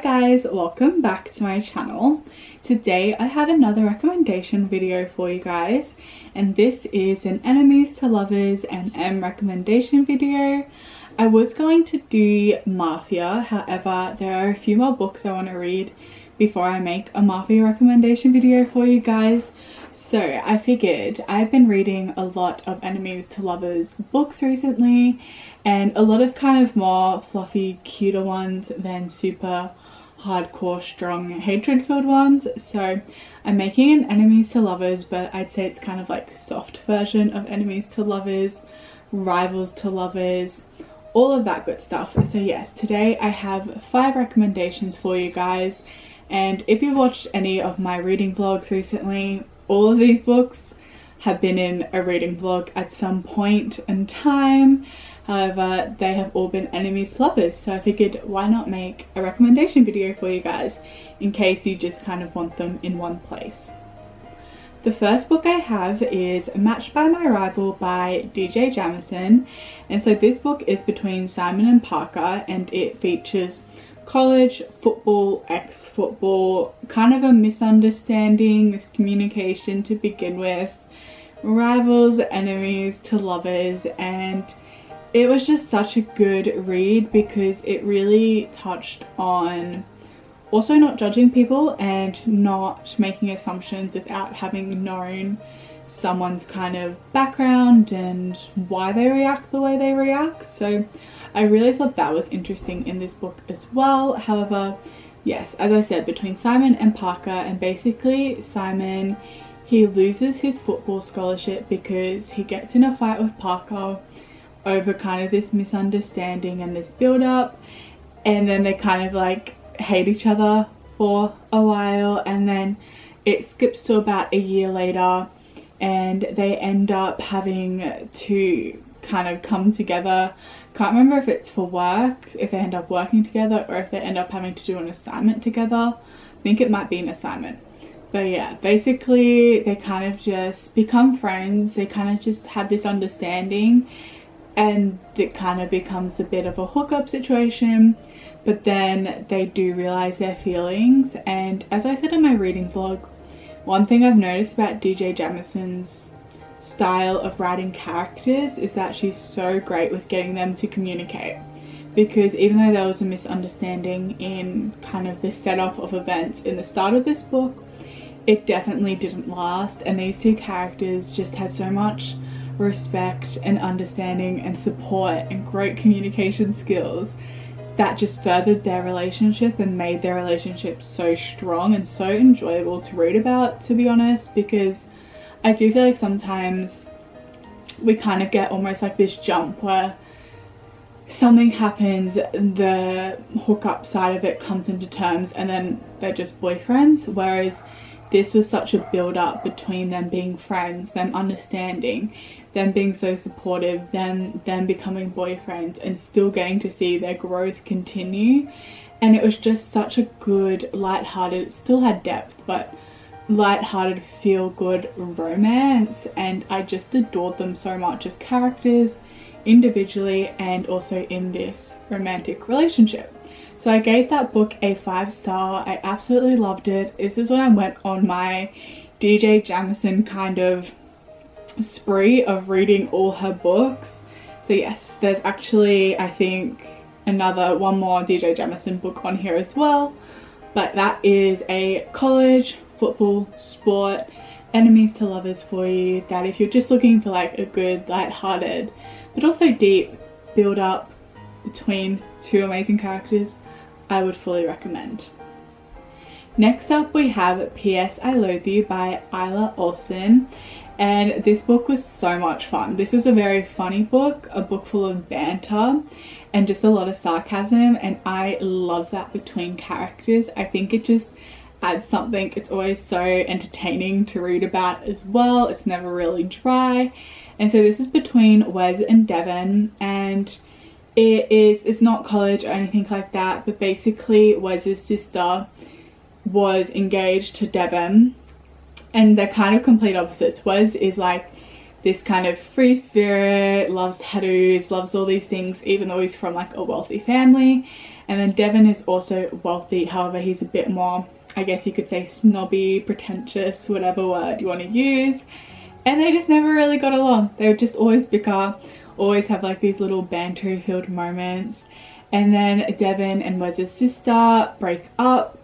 guys, welcome back to my channel. Today I have another recommendation video for you guys, and this is an enemies to lovers and M recommendation video. I was going to do Mafia, however there are a few more books I want to read before I make a Mafia recommendation video for you guys. So I figured I've been reading a lot of enemies to lovers books recently, and a lot of kind of more fluffy, cuter ones than super hardcore, strong, hatred-filled ones. So I'm making an enemies to lovers, but I'd say it's kind of like soft version of enemies to lovers, rivals to lovers, all of that good stuff. So yes, today I have 5 recommendations for you guys, and if you've watched any of my reading vlogs recently, all of these books have been in a reading vlog at some point in time. However, they have all been enemies to lovers, so I figured why not make a recommendation video for you guys in case you just kind of want them in one place. The first book I have is Matched by My Rival by DJ Jamison, and so this book is between Simon and Parker, and it features college, football, ex-football, kind of a misunderstanding, miscommunication to begin with, rivals, enemies to lovers, and it was just such a good read because it really touched on also not judging people and not making assumptions without having known someone's kind of background and why they react the way they react. So I really thought that was interesting in this book as well. However, yes, as I said, between Simon and Parker, and basically Simon, he loses his football scholarship because he gets in a fight with Parker over kind of this misunderstanding and this build up, and then they kind of like hate each other for a while, and then it skips to about a year later and they end up having to kind of come together. Can't remember if it's for work, if they end up working together, or if they end up having to do an assignment together. I think it might be an assignment. But yeah, basically they kind of just become friends. They kind of just have this understanding, and it kind of becomes a bit of a hookup situation, but then they do realize their feelings. And as I said in my reading vlog, one thing I've noticed about DJ Jamison's style of writing characters is that she's so great with getting them to communicate, because even though there was a misunderstanding in kind of the setup of events in the start of this book, it definitely didn't last, and these two characters just had so much respect and understanding and support and great communication skills that just furthered their relationship and made their relationship so strong and so enjoyable to read about, to be honest. Because I do feel like sometimes we kind of get almost like this jump where something happens, the hookup side of it comes into terms, and then they're just boyfriends, whereas this was such a build up between them being friends, them understanding, them being so supportive, them becoming boyfriends, and still getting to see their growth continue. And it was just such a good, lighthearted, it still had depth, but lighthearted, feel good romance, and I just adored them so much as characters individually and also in this romantic relationship. So I gave that book a 5-star. I absolutely loved it. This is when I went on my DJ Jamison kind of spree of reading all her books. So yes, there's actually, I think, one more DJ Jamison book on here as well, but that is a college, football, sport, enemies to lovers for you, that if you're just looking for like a good, light-hearted but also deep build up between two amazing characters, I would fully recommend. Next up we have P.S. I Loathe You by Isla Olsen, and this book was so much fun. This was a very funny book, a book full of banter and just a lot of sarcasm, and I love that between characters. I think it just adds something. It's always so entertaining to read about as well. It's never really dry. And so this is between Wes and Devon, and it's not college or anything like that, but basically Wes's sister was engaged to Devon, and they're kind of complete opposites. Wes is like this kind of free spirit, loves tattoos, loves all these things, even though he's from like a wealthy family. And then Devon is also wealthy, however he's a bit more, I guess you could say, snobby, pretentious, whatever word you want to use. And they just never really got along. They would just always bicker, always have like these little banter filled moments. And then Devon and Wes's sister break up,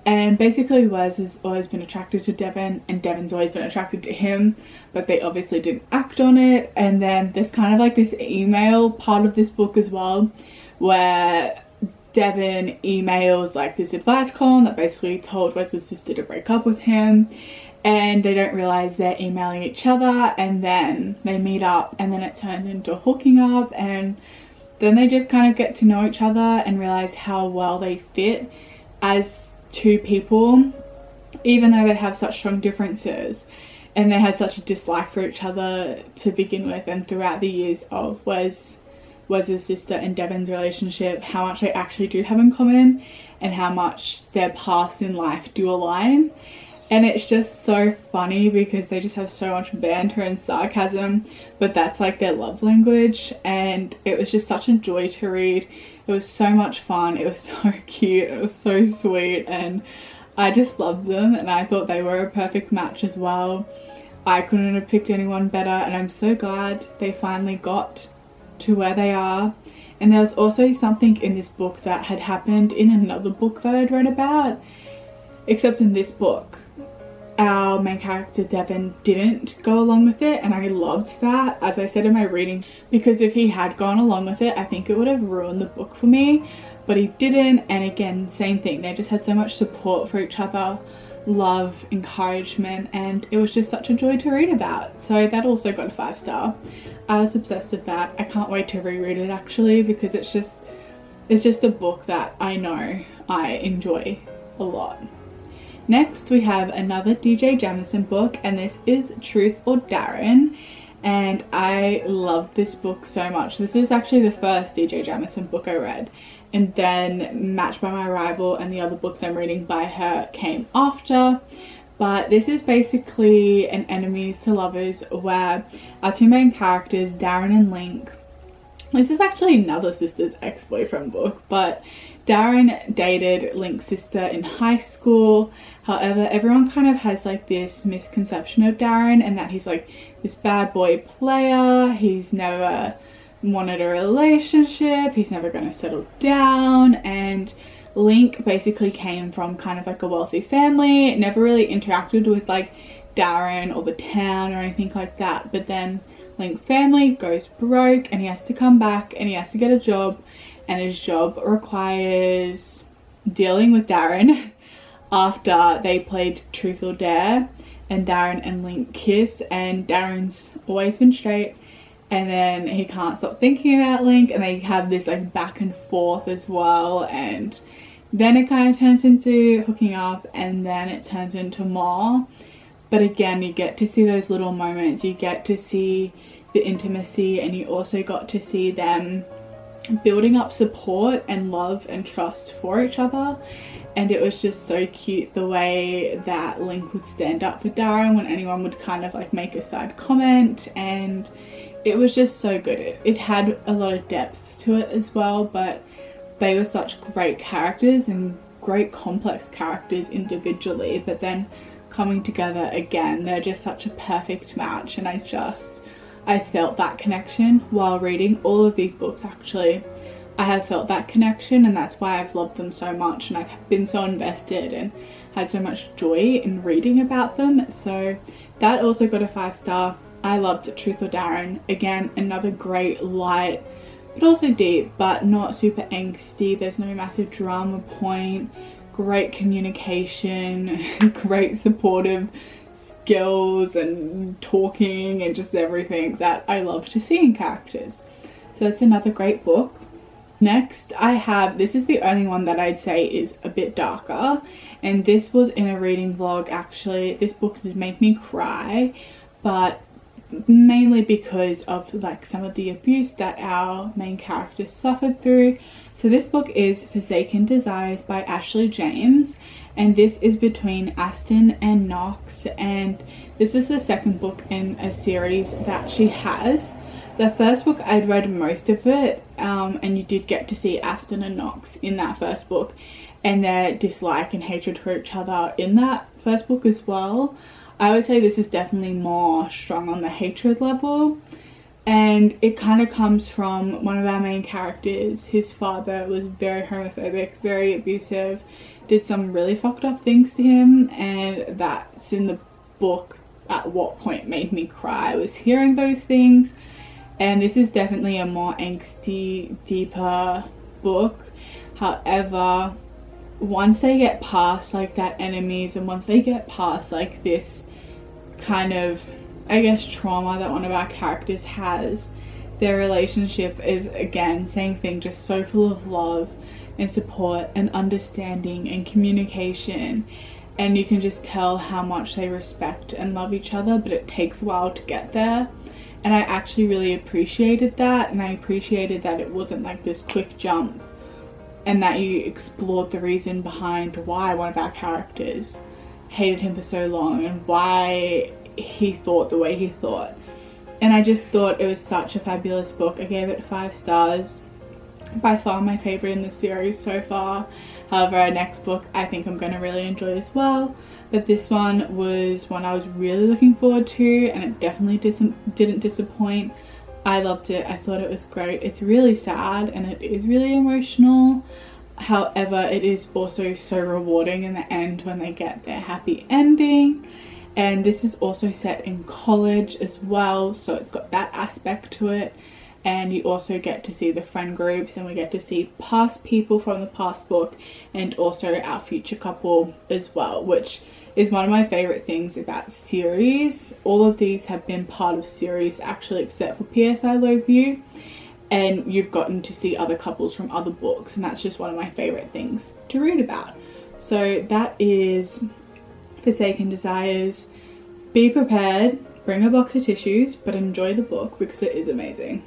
and basically Wes has always been attracted to Devon and Devon's always been attracted to him, but they obviously didn't act on it. And then there's kind of like this email part of this book as well, where Devon emails like this advice column that basically told Wes's sister to break up with him, and they don't realize they're emailing each other, and then they meet up, and then it turns into hooking up, and then they just kind of get to know each other and realize how well they fit as two people, even though they have such strong differences. And they had such a dislike for each other to begin with, and throughout the years of Wes's sister and Devon's relationship, how much they actually do have in common and how much their paths in life do align. And it's just so funny because they just have so much banter and sarcasm, but that's like their love language. And it was just such a joy to read. It was so much fun, it was so cute, it was so sweet, and I just loved them, and I thought they were a perfect match as well. I couldn't have picked anyone better, and I'm so glad they finally got to where they are. And there was also something in this book that had happened in another book that I'd read about, except in this book our main character Devon didn't go along with it, and I loved that, as I said in my reading, because if he had gone along with it I think it would have ruined the book for me, but he didn't. And again, same thing, they just had so much support for each other, love, encouragement, and it was just such a joy to read about. So that also got a 5-star. I was obsessed with that. I can't wait to reread it actually, because it's just a book that I know I enjoy a lot. Next we have another DJ Jamison book, and this is Truth or Darren, and I love this book so much. This is actually the first DJ Jamison book I read, and then Matched by My Rival and the other books I'm reading by her came after. But this is basically an enemies to lovers, where our two main characters, Darren and Link, this is actually another sister's ex-boyfriend book, but Darren dated Link's sister in high school. However, everyone kind of has like this misconception of Darren, and that he's like this bad boy player, he's never wanted a relationship, he's never going to settle down. And Link basically came from kind of like a wealthy family, never really interacted with like Darren or the town or anything like that. But then Link's family goes broke and he has to come back and he has to get a job, and his job requires dealing with Darren after they played Truth or Dare, and Darren and Link kiss, and Darren's always been straight, and then he can't stop thinking about Link, and they have this like back and forth as well, and then it kind of turns into hooking up, and then it turns into more. But again, you get to see those little moments, you get to see the intimacy, and you also got to see them building up support and love and trust for each other. And it was just so cute the way that Link would stand up for Darren when anyone would kind of like make a side comment, and it was just so good. It had a lot of depth to it as well, but they were such great characters and great complex characters individually, but then coming together again, they're just such a perfect match. And I felt that connection while reading all of these books. Actually, I have felt that connection, and that's why I've loved them so much, and I've been so invested and had so much joy in reading about them. So that also got a 5-star. I loved Truth or Darren. Again, another great, light but also deep, but not super angsty. There's no massive drama point. Great communication, great supportive skills and talking, and just everything that I love to see in characters. So that's another great book. Next I have, this is the only one that I'd say is a bit darker, and this was in a reading vlog actually. This book did make me cry, but mainly because of like some of the abuse that our main characters suffered through. So this book is Forsaken Desires by Ashley James, and this is between Aston and Knox, and this is the second book in a series that she has. The first book, I'd read most of it, and you did get to see Aston and Knox in that first book and their dislike and hatred for each other in that first book as well. I would say this is definitely more strong on the hatred level, and it kind of comes from one of our main characters. His father was very homophobic, very abusive, did some really fucked up things to him, and that's in the book at what point made me cry, was hearing those things. And this is definitely a more angsty, deeper book. However, once they get past like that enemies, and once they get past like this kind of, I guess, trauma that one of our characters has, their relationship is, again, same thing, just so full of love and support and understanding and communication, and you can just tell how much they respect and love each other, but it takes a while to get there. And I actually really appreciated that, and I appreciated that it wasn't like this quick jump, and that you explored the reason behind why one of our characters hated him for so long and why he thought the way he thought. And I just thought it was such a fabulous book. I gave it 5 stars. By far my favorite in the series so far. However, our next book I think I'm going to really enjoy as well. But this one was one I was really looking forward to, and it definitely didn't disappoint. I loved it. I thought it was great. It's really sad and it is really emotional. However, it is also so rewarding in the end when they get their happy ending. And this is also set in college as well, so it's got that aspect to it. And you also get to see the friend groups, and we get to see past people from the past book, and also our future couple as well, which is one of my favorite things about series. All of these have been part of series actually, except for PSI Loathe, and you've gotten to see other couples from other books, and that's just one of my favorite things to read about. So that is Forsaken Desires. Be prepared, bring a box of tissues, but enjoy the book because it is amazing.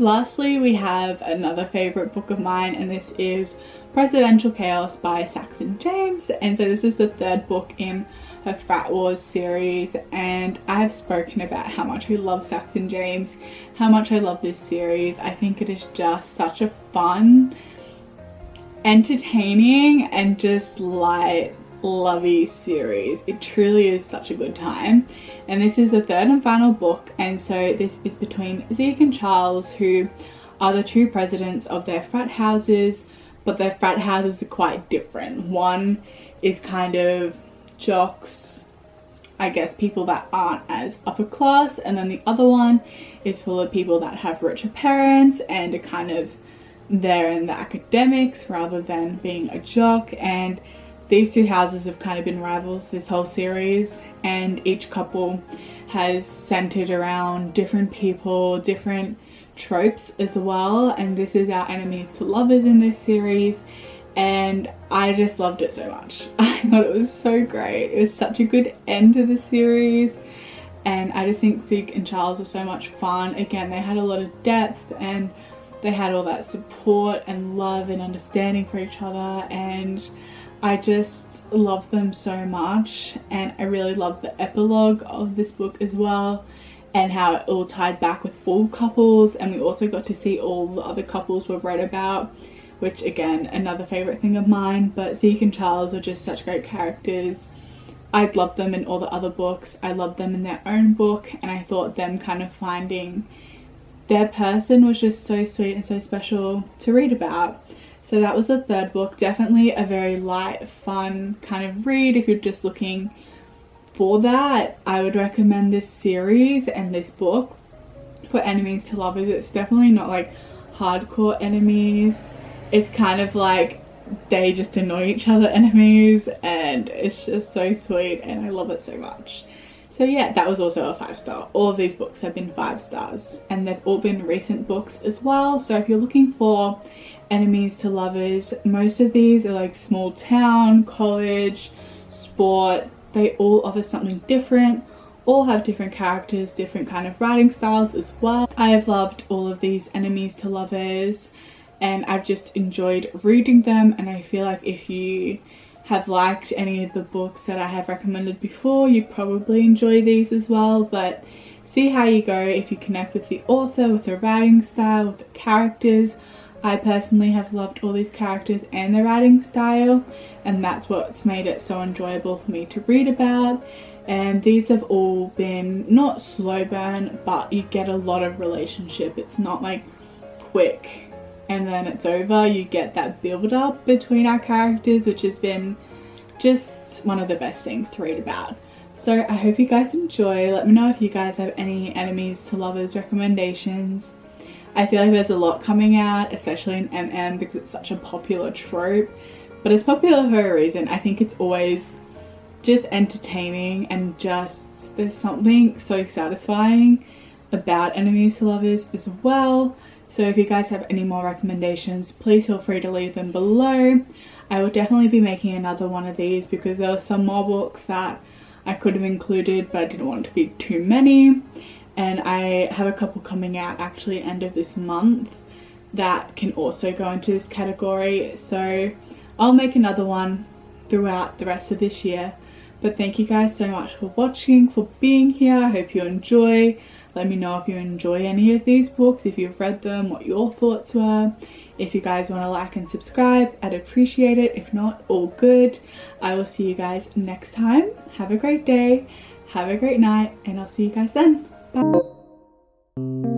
Lastly, we have another favorite book of mine, and this is Presidential Chaos by Saxon James. And so this is the third book in her Frat Wars series, and I have spoken about how much I love Saxon James, how much I love this series. I think it is just such a fun, entertaining, and just light, lovey series. It truly is such a good time. And this is the third and final book, and so this is between Zeke and Charles, who are the 2 presidents of their frat houses, but their frat houses are quite different. One is kind of jocks, I guess, people that aren't as upper class, and then the other one is full of people that have richer parents and are kind of there in the academics rather than being a jock. And these 2 houses have kind of been rivals this whole series, and each couple has centered around different people, different tropes as well. And this is our enemies to lovers in this series, and I just loved it so much. I thought it was so great. It was such a good end to the series, and I just think Zeke and Charles are so much fun. Again, they had a lot of depth, and they had all that support and love and understanding for each other, and I just love them so much. And I really love the epilogue of this book as well, and how it all tied back with all couples, and we also got to see all the other couples we've read about, which again, another favorite thing of mine. But Zeke and Charles are just such great characters. I'd loved them in all the other books. I loved them in their own book, and I thought them kind of finding their person was just so sweet and so special to read about. So that was the third book. Definitely a very light, fun kind of read. If you're just looking for that, I would recommend this series and this book. For enemies to lovers, it's definitely not like hardcore enemies. It's kind of like they just annoy each other enemies, and it's just so sweet, and I love it so much. So yeah, that was also a 5-star. All of these books have been 5 stars, and they've all been recent books as well. So if you're looking for enemies to lovers, most of these are like small town, college, sport. They all offer something different. all have different characters, different kind of writing styles as well. I have loved all of these enemies to lovers and I've just enjoyed reading them, and I feel like if you have liked any of the books that I have recommended before, you'd probably enjoy these as well. But see how you go. If you connect with the author, with the writing style, with the characters. I personally have loved all these characters and the writing style, and that's what's made it so enjoyable for me to read about. And these have all been not slow burn, but you get a lot of relationship. It's not like quick and then it's over. You get that build up between our characters, which has been just one of the best things to read about. So I hope you guys enjoy. Let me know if you guys have any enemies to lovers recommendations. I feel like there's a lot coming out, especially in MM, because it's such a popular trope. But it's popular for a reason. I think it's always just entertaining, and just there's something so satisfying about enemies to lovers as well. So if you guys have any more recommendations, please feel free to leave them below. I will definitely be making another one of these because there were some more books that I could have included, but I didn't want it to be too many. And I have a couple coming out actually end of this month that can also go into this category. So I'll make another one throughout the rest of this year. But thank you guys so much for watching, for being here. I hope you enjoy. Let me know if you enjoy any of these books, if you've read them, what your thoughts were. If you guys want to like and subscribe, I'd appreciate it. If not, all good. I will see you guys next time. Have a great day, have a great night, and I'll see you guys then. Bye.